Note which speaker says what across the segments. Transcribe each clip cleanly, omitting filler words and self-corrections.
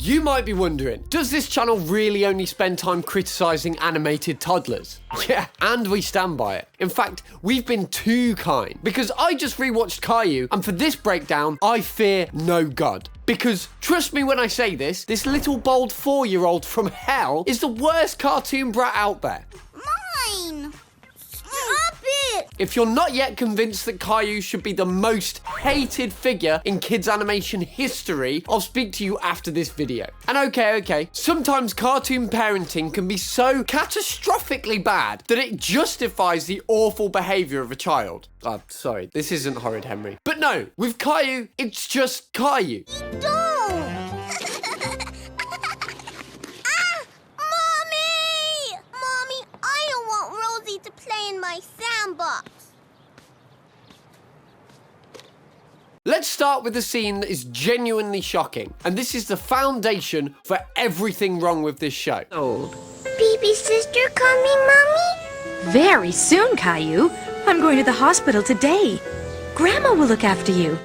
Speaker 1: You might be wondering, does this channel really only spend time criticizing animated toddlers? Yeah, and we stand by it. In fact, we've been too kind, because I just rewatched Caillou, and for this breakdown, I fear no God. Because, trust me when I say this little bold 4-year-old from hell is the worst cartoon brat out there.
Speaker 2: Mine! Stop it!
Speaker 1: If you're not yet convinced that Caillou should be the most hated figure in kids animation history, I'll speak to you after this video. And okay, sometimes cartoon parenting can be so catastrophically bad that it justifies the awful behavior of a child. Oh, sorry, this isn't Horrid Henry. But no, with Caillou, it's just Caillou.
Speaker 2: Don't! Mommy! Mommy, I don't want Rosie to play in my sandbox.
Speaker 1: Let's start with a scene that is genuinely shocking. And this is the foundation for everything wrong with this show.
Speaker 3: Old.
Speaker 2: Baby sister coming, Mommy?
Speaker 3: Very soon, Caillou. I'm going to the hospital today. Grandma will look after you.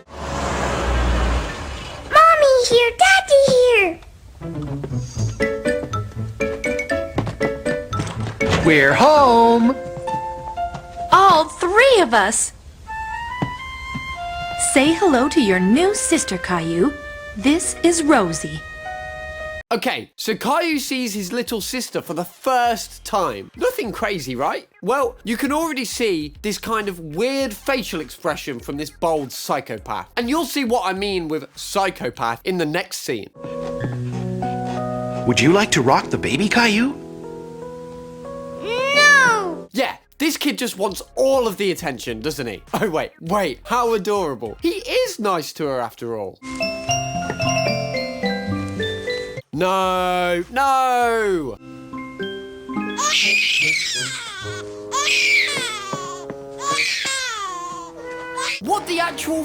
Speaker 2: Mommy here, Daddy here.
Speaker 4: We're home!
Speaker 3: All 3 of us. Say hello to your new sister, Caillou. This is Rosie.
Speaker 1: Okay, so Caillou sees his little sister for the first time. Nothing crazy, right? Well, you can already see this kind of weird facial expression from this bold psychopath. And you'll see what I mean with psychopath in the next scene.
Speaker 4: Would you like to rock the baby, Caillou?
Speaker 2: No!
Speaker 1: Yeah, this kid just wants all of the attention, doesn't he? Oh, wait, how adorable. He is nice to her after all. No! What the actual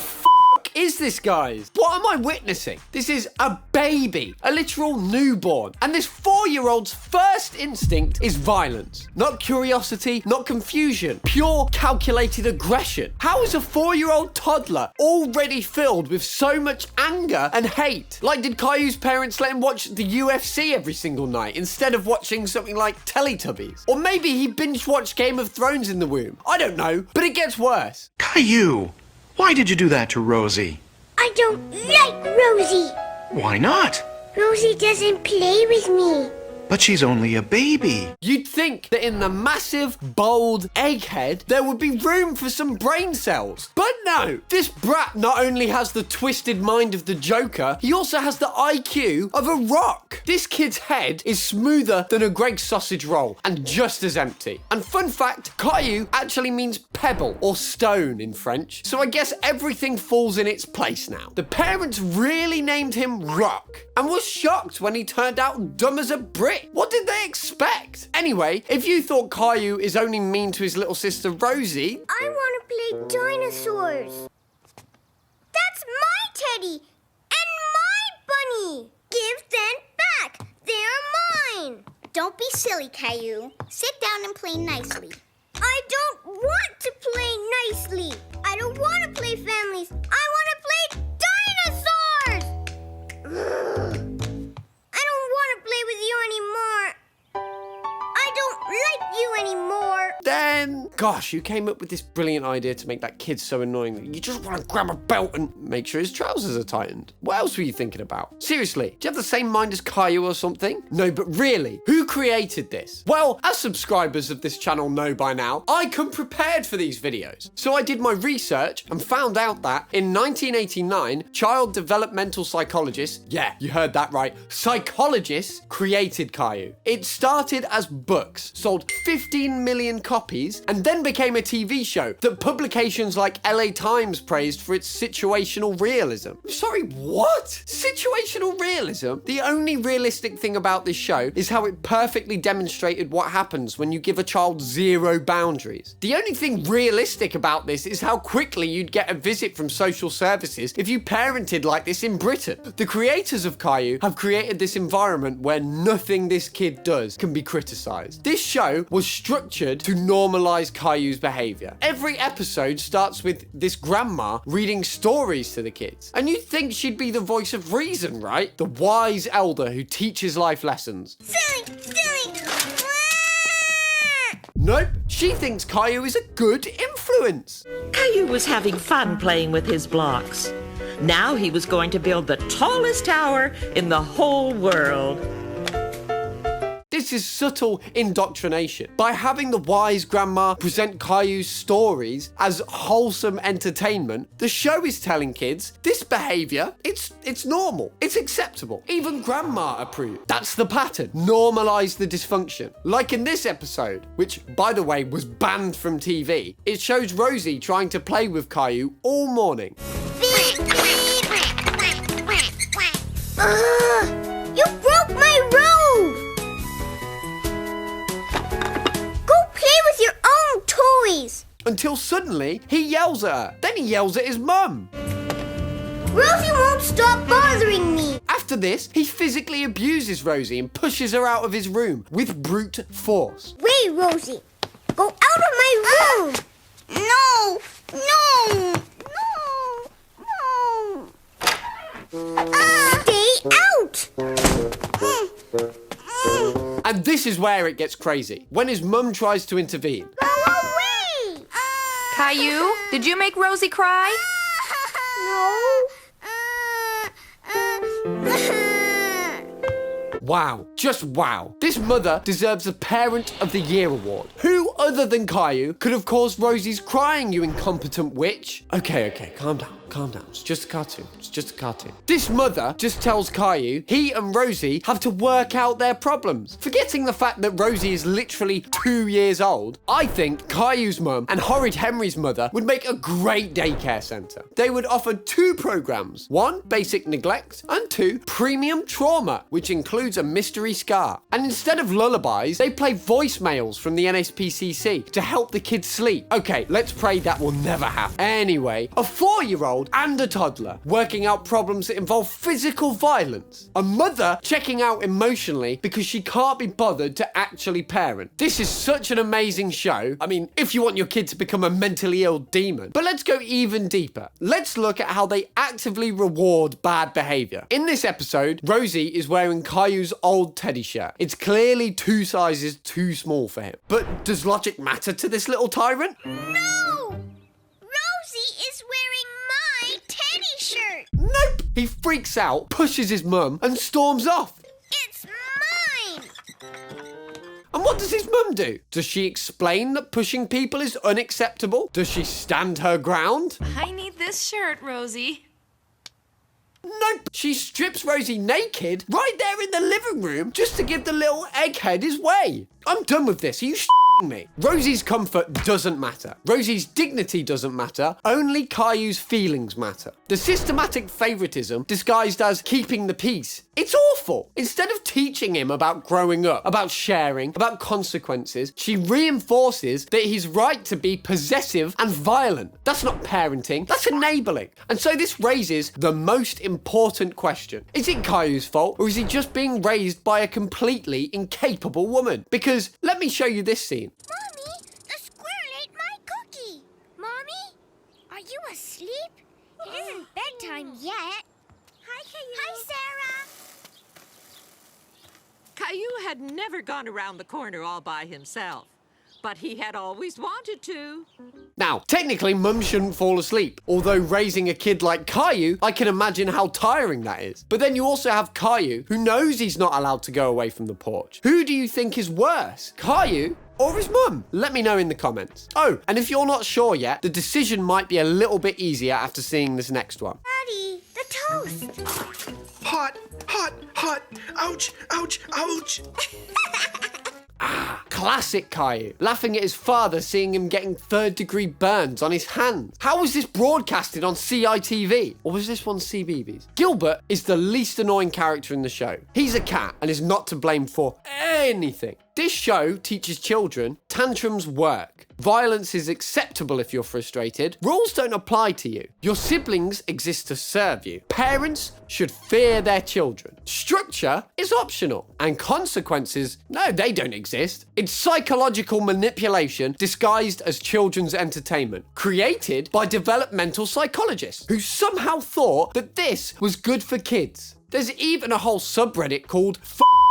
Speaker 1: is this, guys? What am I witnessing? This is a baby, a literal newborn. And this 4-year-old's first instinct is violence. Not curiosity, not confusion, pure calculated aggression. How is a 4-year-old toddler already filled with so much anger and hate? Like, did Caillou's parents let him watch the UFC every single night instead of watching something like Teletubbies? Or maybe he binge-watched Game of Thrones in the womb. I don't know, but it gets worse.
Speaker 4: Caillou! Why did you do that to Rosie?
Speaker 2: I don't like Rosie.
Speaker 4: Why not?
Speaker 2: Rosie doesn't play with me.
Speaker 4: But she's only a baby.
Speaker 1: You'd think that in the massive, bold egghead, there would be room for some brain cells. But no, this brat not only has the twisted mind of the Joker, he also has the IQ of a rock. This kid's head is smoother than a Greg's sausage roll and just as empty. And fun fact, Caillou actually means pebble or stone in French. So I guess everything falls in its place now. The parents really named him Rock and was shocked when he turned out dumb as a brick. What did they expect? Anyway, if you thought Caillou is only mean to his little sister Rosie...
Speaker 2: I want to play dinosaurs. That's my teddy and my bunny. Give them back. They're mine. Don't be silly, Caillou. Sit down and play nicely. I don't want to play nicely. I don't want to play families. I want to play dinosaurs. I don't want to play with you anymore. I don't like you anymore.
Speaker 1: Then, gosh, you came up with this brilliant idea to make that kid so annoying that you just want to grab a belt and make sure his trousers are tightened. What else were you thinking about? Seriously, do you have the same mind as Caillou or something? No, but really, who created this? Well, as subscribers of this channel know by now, I come prepared for these videos. So I did my research and found out that in 1989, child developmental psychologists, yeah, you heard that right, psychologists created Caillou. It started as books, sold 15 million copies, and then became a TV show that publications like LA Times praised for its situational realism. Sorry, what? Situational realism? The only realistic thing about this show is how it perfectly demonstrated what happens when you give a child 0 boundaries. The only thing realistic about this is how quickly you'd get a visit from social services if you parented like this in Britain. The creators of Caillou have created this environment where nothing this kid does can be criticized. This show was structured to normalize Caillou's behavior. Every episode starts with this grandma reading stories to the kids. And you'd think she'd be the voice of reason, right? The wise elder who teaches life lessons.
Speaker 2: Silly!
Speaker 1: Nope, she thinks Caillou is a good influence.
Speaker 5: Caillou was having fun playing with his blocks. Now he was going to build the tallest tower in the whole world.
Speaker 1: This is subtle indoctrination. By having the wise grandma present Caillou's stories as wholesome entertainment, the show is telling kids this behavior, it's normal, it's acceptable. Even grandma approved. That's the pattern. Normalize the dysfunction. Like in this episode, which by the way was banned from TV, it shows Rosie trying to play with Caillou all morning.
Speaker 2: You broke my robe! Go play with your own toys!
Speaker 1: Until suddenly, he yells at her. Then he yells at his mum.
Speaker 2: Rosie won't stop bothering me!
Speaker 1: After this, he physically abuses Rosie and pushes her out of his room with brute force.
Speaker 2: Wait, Rosie! Go out of my room! No! No! No! No! Stay out!
Speaker 1: And this is where it gets crazy, when his mum tries to intervene.
Speaker 2: Go away!
Speaker 3: Caillou, did you make Rosie cry?
Speaker 2: No.
Speaker 1: Wow, just wow. This mother deserves a Parent of the Year award. Who other than Caillou could have caused Rosie's crying, you incompetent witch? Okay, calm down. It's just a cartoon. This mother just tells Caillou he and Rosie have to work out their problems. Forgetting the fact that Rosie is literally 2 years old, I think Caillou's mum and Horrid Henry's mother would make a great daycare centre. They would offer 2 programs. 1, basic neglect, and 2, premium trauma, which includes a mystery scar. And instead of lullabies, they play voicemails from the NSPCC to help the kids sleep. Okay, let's pray that will never happen. Anyway, a 4-year-old and a toddler working out problems that involve physical violence. A mother checking out emotionally because she can't be bothered to actually parent. This is such an amazing show. I mean, if you want your kid to become a mentally ill demon. But let's go even deeper. Let's look at how they actively reward bad behavior. In this episode, Rosie is wearing Caillou's old teddy shirt. It's clearly 2 sizes too small for him. But does logic matter to this little tyrant?
Speaker 2: No! Rosie is wearing my teddy shirt!
Speaker 1: Nope! He freaks out, pushes his mum, and storms off.
Speaker 2: It's mine!
Speaker 1: And what does his mum do? Does she explain that pushing people is unacceptable? Does she stand her ground?
Speaker 3: I need this shirt, Rosie.
Speaker 1: Nope. She strips Rosie naked right there in the living room just to give the little egghead his way. I'm done with this. Are you me? Rosie's comfort doesn't matter. Rosie's dignity doesn't matter. Only Caillou's feelings matter. The systematic favoritism disguised as keeping the peace. It's awful. Instead of teaching him about growing up, about sharing, about consequences, she reinforces that he's right to be possessive and violent. That's not parenting. That's enabling. And so this raises the most important question. Is it Caillou's fault, or is he just being raised by a completely incapable woman? Because let me show you this scene.
Speaker 2: Mommy, the squirrel ate my cookie. Mommy, are you asleep? It isn't bedtime yet. Hi, Caillou. Hi, Sarah.
Speaker 5: Caillou had never gone around the corner all by himself, but he had always wanted to.
Speaker 1: Now, technically, mum shouldn't fall asleep. Although raising a kid like Caillou, I can imagine how tiring that is. But then you also have Caillou, who knows he's not allowed to go away from the porch. Who do you think is worse, Caillou or his mum? Let me know in the comments. Oh, and if you're not sure yet, the decision might be a little bit easier after seeing this next one.
Speaker 2: Daddy, the toast.
Speaker 4: Hot, hot, hot. Ouch, ouch, ouch.
Speaker 1: Classic Caillou, laughing at his father seeing him getting 3rd-degree burns on his hands. How was this broadcasted on CITV? Or was this one CBeebies? Gilbert is the least annoying character in the show. He's a cat and is not to blame for anything. This show teaches children tantrums work. Violence is acceptable if you're frustrated. Rules don't apply to you. Your siblings exist to serve you. Parents should fear their children. Structure is optional. And consequences, no, they don't exist. It's psychological manipulation disguised as children's entertainment, created by developmental psychologists who somehow thought that this was good for kids. There's even a whole subreddit called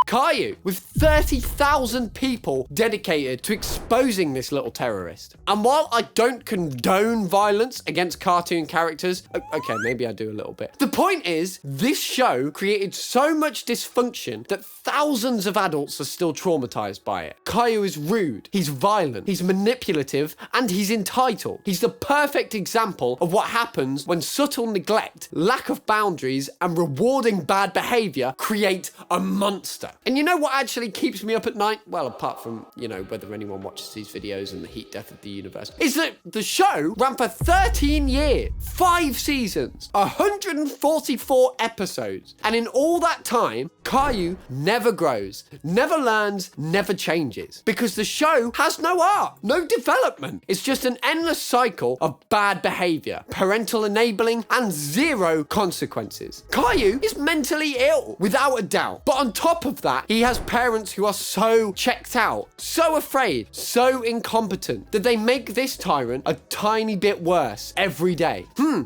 Speaker 1: Caillou, with 30,000 people dedicated to exposing this little terrorist. And while I don't condone violence against cartoon characters, okay, maybe I do a little bit. The point is, this show created so much dysfunction that thousands of adults are still traumatized by it. Caillou is rude, he's violent, he's manipulative, and he's entitled. He's the perfect example of what happens when subtle neglect, lack of boundaries, and rewarding bad behavior create a monster. And you know what actually keeps me up at night? Well, apart from, whether anyone watches these videos and the heat death of the universe, is that the show ran for 13 years, 5 seasons, 144 episodes. And in all that time, Caillou never grows, never learns, never changes. Because the show has no arc, no development. It's just an endless cycle of bad behavior, parental enabling, and 0 consequences. Caillou is mentally ill, without a doubt. But on top of that, he has parents who are so checked out, so afraid, so incompetent, that they make this tyrant a tiny bit worse every day.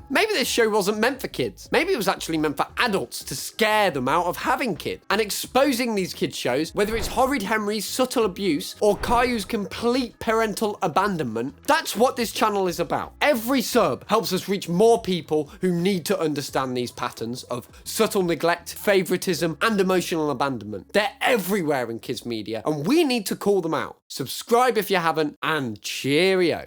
Speaker 1: Maybe this show wasn't meant for kids. Maybe it was actually meant for adults to scare them out of having kids. And exposing these kids shows, whether it's Horrid Henry's subtle abuse or Caillou's complete parental abandonment, that's what this channel is about. Every sub helps us reach more people who need to understand these patterns of subtle neglect, favoritism, and emotional abandonment. They're everywhere in kids media, and we need to call them out. Subscribe if you haven't, and cheerio.